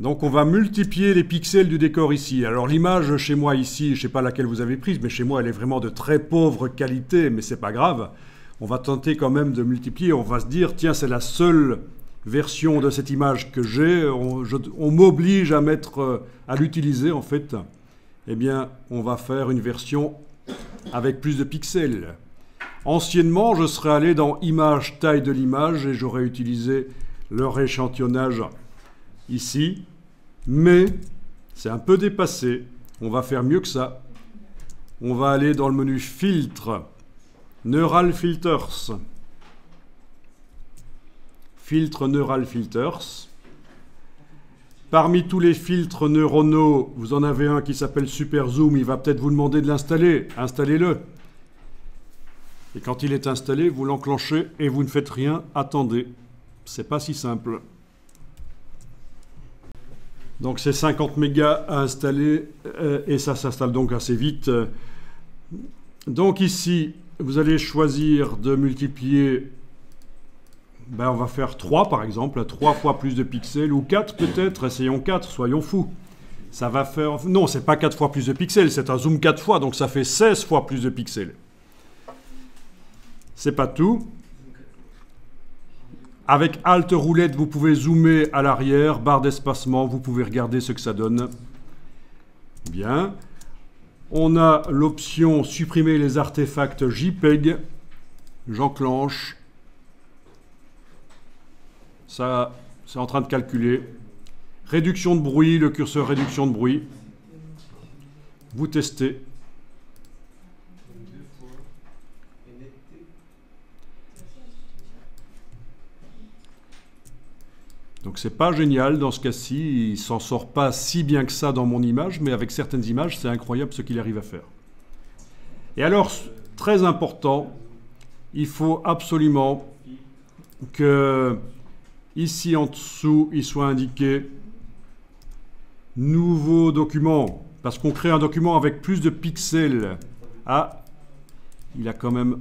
Donc on va multiplier les pixels du décor ici. Alors l'image chez moi ici, je ne sais pas laquelle vous avez prise, mais chez moi elle est vraiment de très pauvre qualité, mais c'est pas grave. On va tenter quand même de multiplier. On va se dire, tiens, c'est la seule version de cette image que j'ai. On m'oblige à à l'utiliser en fait. Eh bien, on va faire une version avec plus de pixels. Anciennement, je serais allé dans Image, taille de l'image et j'aurais utilisé le rééchantillonnage ici. Mais c'est un peu dépassé. On va faire mieux que ça. On va aller dans le menu Filtre, Neural Filters. Filtre Neural Filters. Parmi tous les filtres neuronaux, vous en avez un qui s'appelle Super Zoom. Il va peut-être vous demander de l'installer. Installez-le. Et quand il est installé, vous l'enclenchez et vous ne faites rien. Attendez. C'est pas si simple. Donc c'est 50 mégas à installer et ça s'installe donc assez vite. Donc ici, vous allez choisir de multiplier, on va faire 3 par exemple, 3 fois plus de pixels, ou 4 peut-être, essayons 4, soyons fous. Ça va faire, non, c'est pas 4 fois plus de pixels, c'est un zoom 4 fois, donc ça fait 16 fois plus de pixels. C'est pas tout. Avec Alt roulette, vous pouvez zoomer à l'arrière, barre d'espacement, vous pouvez regarder ce que ça donne. Bien. On a l'option supprimer les artefacts JPEG. J'enclenche. Ça, c'est en train de calculer. Réduction de bruit, le curseur réduction de bruit. Vous testez. Donc c'est pas génial dans ce cas-ci, il s'en sort pas si bien que ça dans mon image, mais avec certaines images, c'est incroyable ce qu'il arrive à faire. Et alors, très important, il faut absolument que ici en dessous, il soit indiqué nouveau document, parce qu'on crée un document avec plus de pixels. Ah, il a quand même...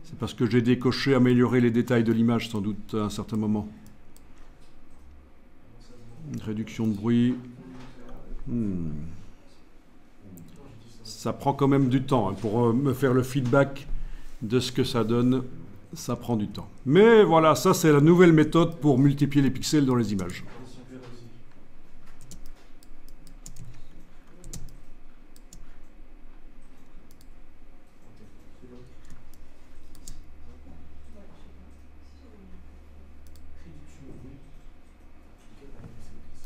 C'est parce que j'ai décoché améliorer les détails de l'image sans doute à un certain moment. Une réduction de bruit. Ça prend quand même du temps. Pour me faire le feedback de ce que ça donne, ça prend du temps. Mais voilà, ça c'est la nouvelle méthode pour multiplier les pixels dans les images.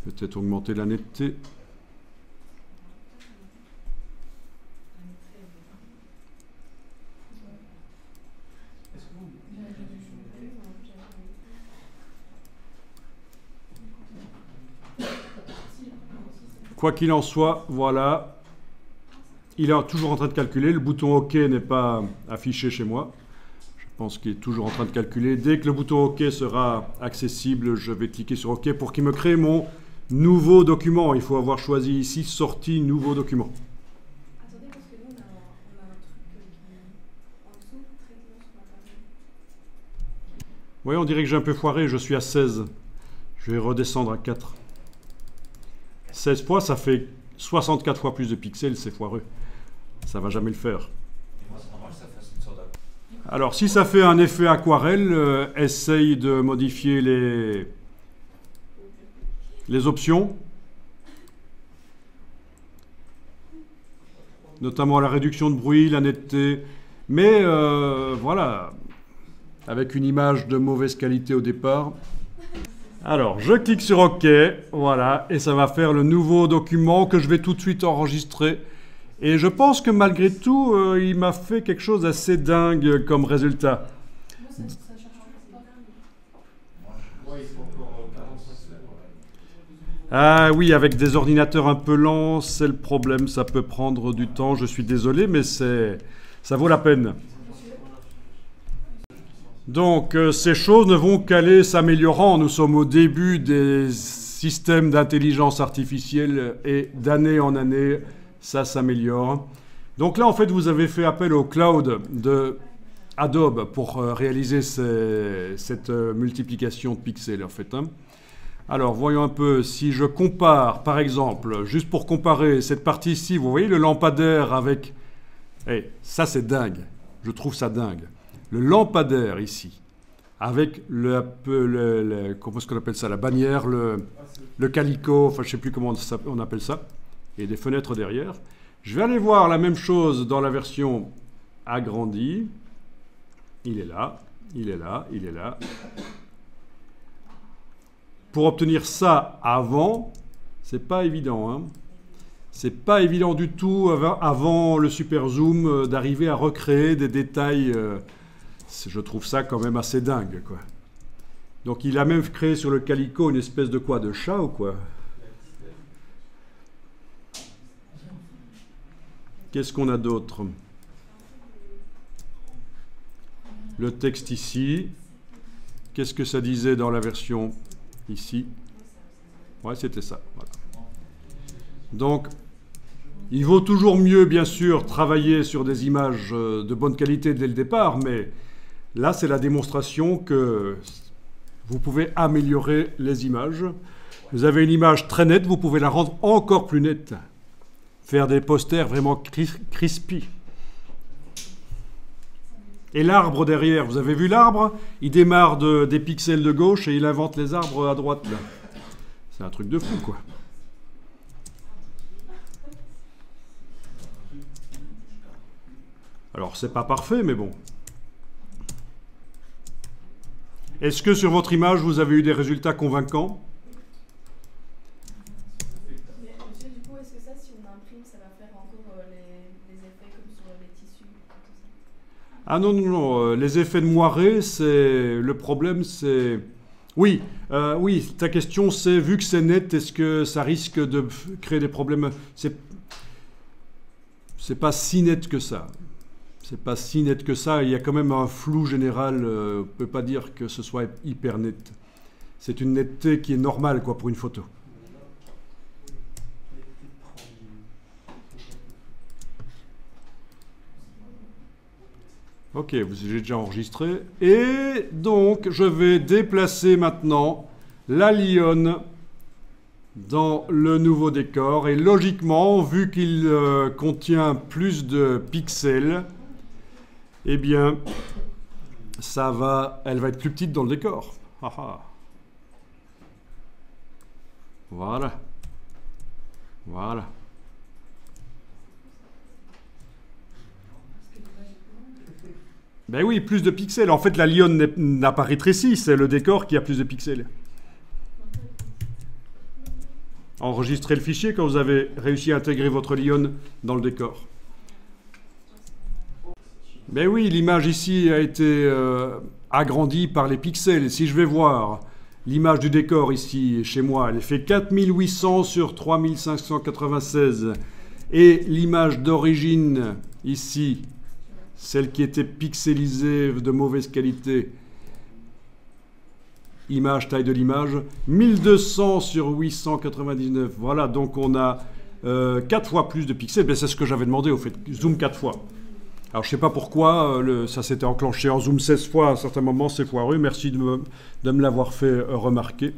Peut-être augmenter la netteté. Quoi qu'il en soit, voilà. Il est toujours en train de calculer. Le bouton OK n'est pas affiché chez moi. Je pense qu'il est toujours en train de calculer. Dès que le bouton OK sera accessible, je vais cliquer sur OK pour qu'il me crée mon nouveau document. Il faut avoir choisi ici sortie nouveau document. Attendez, parce que nous, on a un truc qui est en dessous, traitement sur l'appareil. Oui, on dirait que j'ai un peu foiré. Je suis à 16. Je vais redescendre à 4. 16 fois, ça fait 64 fois plus de pixels. C'est foireux. Ça va jamais le faire. Alors, si ça fait un effet aquarelle, essaye de modifier les options, notamment la réduction de bruit, la netteté. Mais voilà, avec une image de mauvaise qualité au départ. Alors, je clique sur OK, voilà, et ça va faire le nouveau document que je vais tout de suite enregistrer. Et je pense que malgré tout, il m'a fait quelque chose d'assez dingue comme résultat. Ah oui, avec des ordinateurs un peu lents, c'est le problème, ça peut prendre du temps, je suis désolé, mais ça vaut la peine. Donc, ces choses ne vont qu'aller s'améliorant. Nous sommes au début des systèmes d'intelligence artificielle et d'année en année, ça s'améliore. Donc là, en fait, vous avez fait appel au cloud de Adobe pour réaliser cette multiplication de pixels, en fait. Alors, voyons un peu, si je compare, par exemple, juste pour comparer cette partie ici, vous voyez le lampadaire avec... Eh, ça c'est dingue, je trouve ça dingue. Le lampadaire ici, avec comment est-ce qu'on appelle ça, la bannière, le calicot, enfin je ne sais plus comment on appelle ça, et des fenêtres derrière. Je vais aller voir la même chose dans la version agrandie. Il est là, il est là, il est là. Pour obtenir ça avant, c'est pas évident, hein. C'est pas évident du tout, avant le super zoom, d'arriver à recréer des détails. Je trouve ça quand même assez dingue, quoi. Donc il a même créé sur le calicot une espèce de quoi, de chat ou quoi? Qu'est-ce qu'on a d'autre? Le texte ici. Qu'est-ce que ça disait dans la version ici? Ouais, c'était ça. Voilà. Donc, il vaut toujours mieux, bien sûr, travailler sur des images de bonne qualité dès le départ, mais là, c'est la démonstration que vous pouvez améliorer les images. Vous avez une image très nette, vous pouvez la rendre encore plus nette. Faire des posters vraiment crispy. Et l'arbre derrière, vous avez vu l'arbre? Il démarre des pixels de gauche et il invente les arbres à droite, là. C'est un truc de fou, quoi. Alors, c'est pas parfait, mais bon. Est-ce que sur votre image, vous avez eu des résultats convaincants? Mais monsieur, du coup, est-ce que ça, si on imprime, ça va faire encore les effets comme sur les tissus, tout ça? Ah non, non, non. Les effets de moiré, c'est... Le problème, c'est... Oui, oui, ta question, c'est, vu que c'est net, est-ce que ça risque de créer des problèmes? C'est pas si net que ça. C'est pas si net que ça. Il y a quand même un flou général. On ne peut pas dire que ce soit hyper net. C'est une netteté qui est normale, quoi, pour une photo. Ok, j'ai déjà enregistré. Et donc, je vais déplacer maintenant la lionne dans le nouveau décor. Et logiquement, vu qu'il contient plus de pixels, eh bien, elle va être plus petite dans le décor. Ah ah. Voilà. Voilà. Ben oui, plus de pixels. En fait, la lionne n'a pas rétréci, c'est le décor qui a plus de pixels. Enregistrez le fichier quand vous avez réussi à intégrer votre lionne dans le décor. Ben oui, l'image ici a été agrandie par les pixels. Si je vais voir l'image du décor ici, chez moi, elle fait 4800 sur 3596. Et l'image d'origine ici, celle qui était pixelisée de mauvaise qualité, image, taille de l'image, 1200 sur 899. Voilà, donc on a 4 fois plus de pixels. Ben, c'est ce que j'avais demandé, au fait, zoom 4 fois. Alors, je ne sais pas pourquoi, ça s'était enclenché en zoom 16 fois à un certain moment, c'est foireux. Merci de me l'avoir fait remarquer.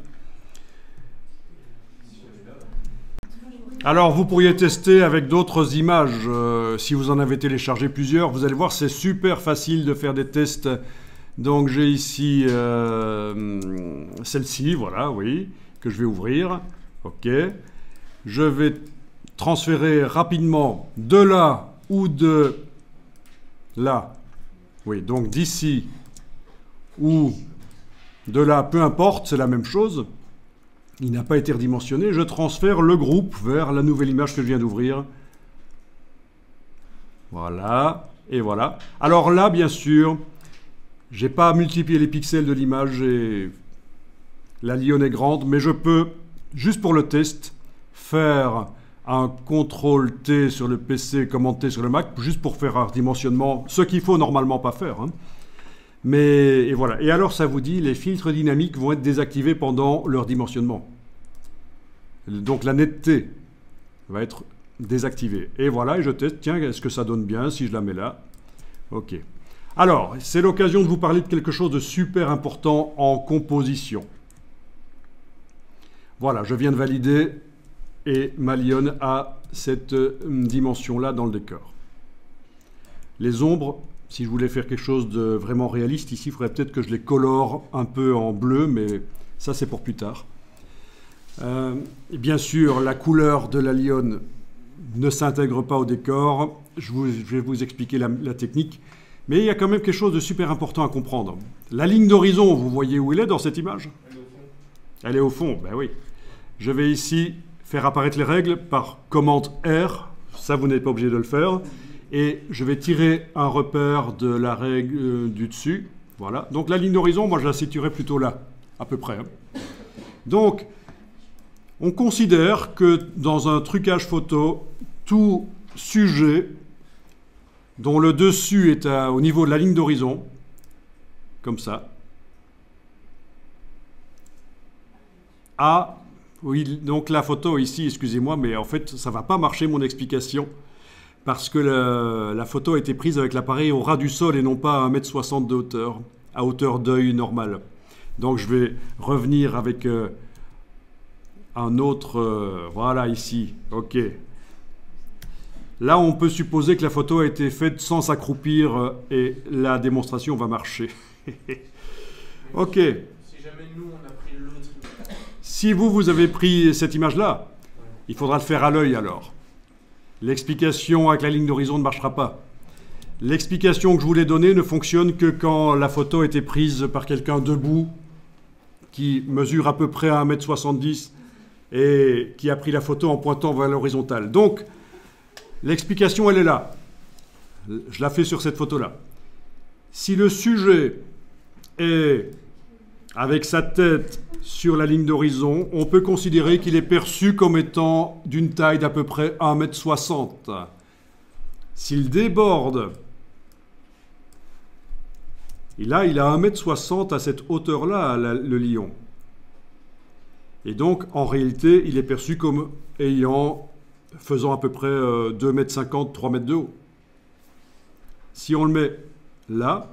Alors, vous pourriez tester avec d'autres images, si vous en avez téléchargé plusieurs. Vous allez voir, c'est super facile de faire des tests. Donc, j'ai ici celle-ci, voilà, oui, que je vais ouvrir. OK. Je vais transférer rapidement de là ou de là. Oui, donc d'ici ou de là, peu importe, c'est la même chose. Il n'a pas été redimensionné. Je transfère le groupe vers la nouvelle image que je viens d'ouvrir. Voilà, et voilà. Alors là, bien sûr, je n'ai pas multiplié les pixels de l'image et la lionne est grande, mais je peux, juste pour le test, faire un CTRL-T sur le PC, commenter sur le Mac, juste pour faire un redimensionnement, ce qu'il faut normalement pas faire. Hein. Mais, et voilà. Et alors, ça vous dit, les filtres dynamiques vont être désactivés pendant leur dimensionnement. Donc, la netteté va être désactivée. Et voilà, et je teste, tiens, est-ce que ça donne bien si je la mets là? OK. Alors, c'est l'occasion de vous parler de quelque chose de super important en composition. Voilà, je viens de valider et ma lionne a cette dimension-là dans le décor. Les ombres, si je voulais faire quelque chose de vraiment réaliste, ici, il faudrait peut-être que je les colore un peu en bleu, mais ça, c'est pour plus tard. Et bien sûr, la couleur de la lionne ne s'intègre pas au décor. Je vais vous expliquer la technique. Mais il y a quand même quelque chose de super important à comprendre. La ligne d'horizon, vous voyez où elle est dans cette image? Elle est au fond, ben oui. Je vais ici faire apparaître les règles par commande R. Ça, vous n'êtes pas obligé de le faire. Et je vais tirer un repère de la règle du dessus. Voilà. Donc la ligne d'horizon, moi, je la situerai plutôt là, à peu près. Donc, on considère que dans un trucage photo, tout sujet dont le dessus est au niveau de la ligne d'horizon, comme ça. Ah, oui, donc la photo ici, excusez-moi, mais en fait, ça ne va pas marcher mon explication, parce que la photo a été prise avec l'appareil au ras du sol et non pas à 1,60 m de hauteur, à hauteur d'œil normale. Donc je vais revenir avec un autre, voilà ici, ok. Là, on peut supposer que la photo a été faite sans s'accroupir et la démonstration va marcher. Ok. Si jamais nous, on a pris l'autre image. Si vous avez pris cette image-là, il faudra le faire à l'œil alors. L'explication avec la ligne d'horizon ne marchera pas. L'explication que je voulais donner ne fonctionne que quand la photo a été prise par quelqu'un debout, qui mesure à peu près 1,70 m et qui a pris la photo en pointant vers l'horizontale. Donc, l'explication, elle est là. Je la fais sur cette photo-là. Si le sujet est avec sa tête sur la ligne d'horizon, on peut considérer qu'il est perçu comme étant d'une taille d'à peu près 1,60 m. S'il déborde, et là, il a 1,60 m à cette hauteur-là, le lion. Et donc, en réalité, il est perçu comme faisant à peu près 2,50 m, 3 m de haut. Si on le met là,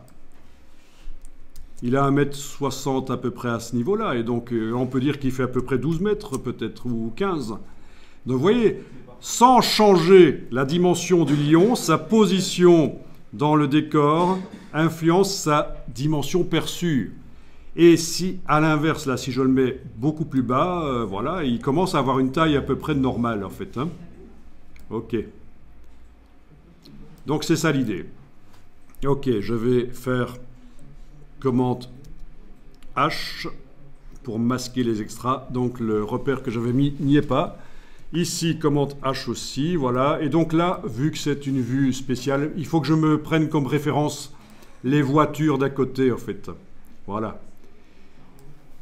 il a 1,60 m à peu près à ce niveau-là. Et donc, on peut dire qu'il fait à peu près 12 mètres, peut-être, ou 15. Donc, vous voyez, sans changer la dimension du lion, sa position dans le décor influence sa dimension perçue. Et si, à l'inverse, là, si je le mets beaucoup plus bas, voilà, il commence à avoir une taille à peu près normale, en fait. Hein. Ok. Donc, c'est ça l'idée. Ok, je vais faire commande H pour masquer les extras. Donc, le repère que j'avais mis n'y est pas. Ici, commande H aussi, voilà. Et donc là, vu que c'est une vue spéciale, il faut que je me prenne comme référence les voitures d'à côté, en fait. Voilà.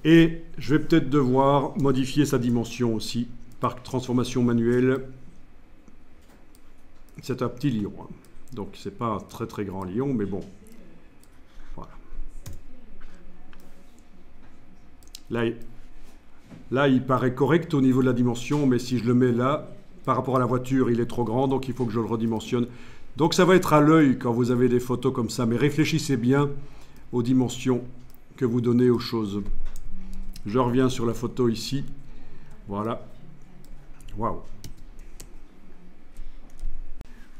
Et je vais peut-être devoir modifier sa dimension aussi par transformation manuelle. C'est un petit lion. Hein. Donc, c'est pas un très très grand lion, mais bon. Voilà. Là, il paraît correct au niveau de la dimension, mais si je le mets là, par rapport à la voiture, il est trop grand, donc il faut que je le redimensionne. Donc, ça va être à l'œil quand vous avez des photos comme ça, mais réfléchissez bien aux dimensions que vous donnez aux choses. Je reviens sur la photo ici. Voilà. Waouh.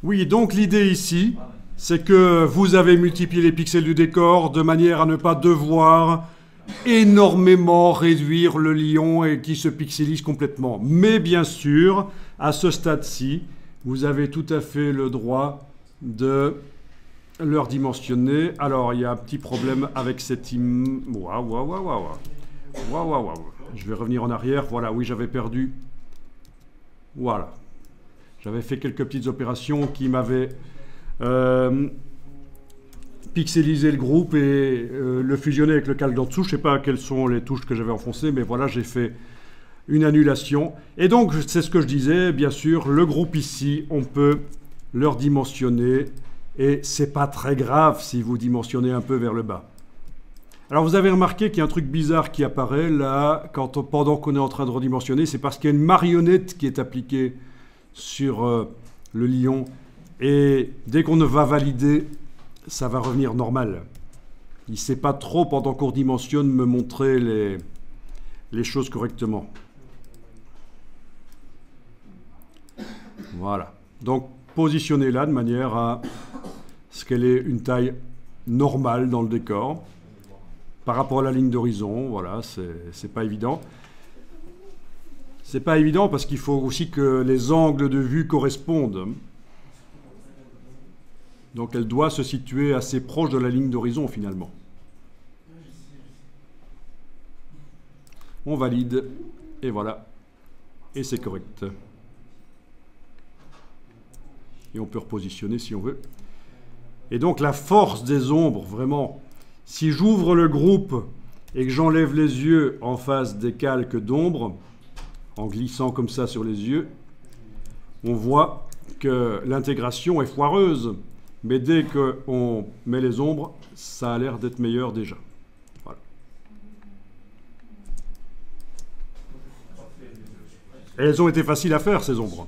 Oui, donc l'idée ici, c'est que vous avez multiplié les pixels du décor de manière à ne pas devoir énormément réduire le lion et qui se pixelise complètement. Mais bien sûr, à ce stade-ci, vous avez tout à fait le droit de leur dimensionner. Alors, il y a un petit problème avec cette Waouh. Je vais revenir en arrière. Voilà, oui, j'avais perdu. Voilà. J'avais fait quelques petites opérations qui m'avaient pixelisé le groupe et le fusionner avec le calque d'en dessous. Je ne sais pas quelles sont les touches que j'avais enfoncées, mais voilà, j'ai fait une annulation. Et donc, c'est ce que je disais, bien sûr, le groupe ici, on peut leur dimensionner et c'est pas très grave si vous dimensionnez un peu vers le bas. Alors, vous avez remarqué qu'il y a un truc bizarre qui apparaît là, pendant qu'on est en train de redimensionner, c'est parce qu'il y a une marionnette qui est appliquée sur le lion et dès qu'on va valider, ça va revenir normal. Il ne sait pas trop, pendant qu'on redimensionne, me montrer les choses correctement. Voilà. Donc, positionnez-la de manière à ce qu'elle ait une taille normale dans le décor. Par rapport à la ligne d'horizon, voilà, c'est pas évident. C'est pas évident parce qu'il faut aussi que les angles de vue correspondent. Donc elle doit se situer assez proche de la ligne d'horizon finalement. On valide, et voilà. Et c'est correct. Et on peut repositionner si on veut. Et donc la force des ombres, vraiment, si j'ouvre le groupe et que j'enlève les yeux en face des calques d'ombre, en glissant comme ça sur les yeux, on voit que l'intégration est foireuse. Mais dès qu'on met les ombres, ça a l'air d'être meilleur déjà. Voilà. Et elles ont été faciles à faire, ces ombres.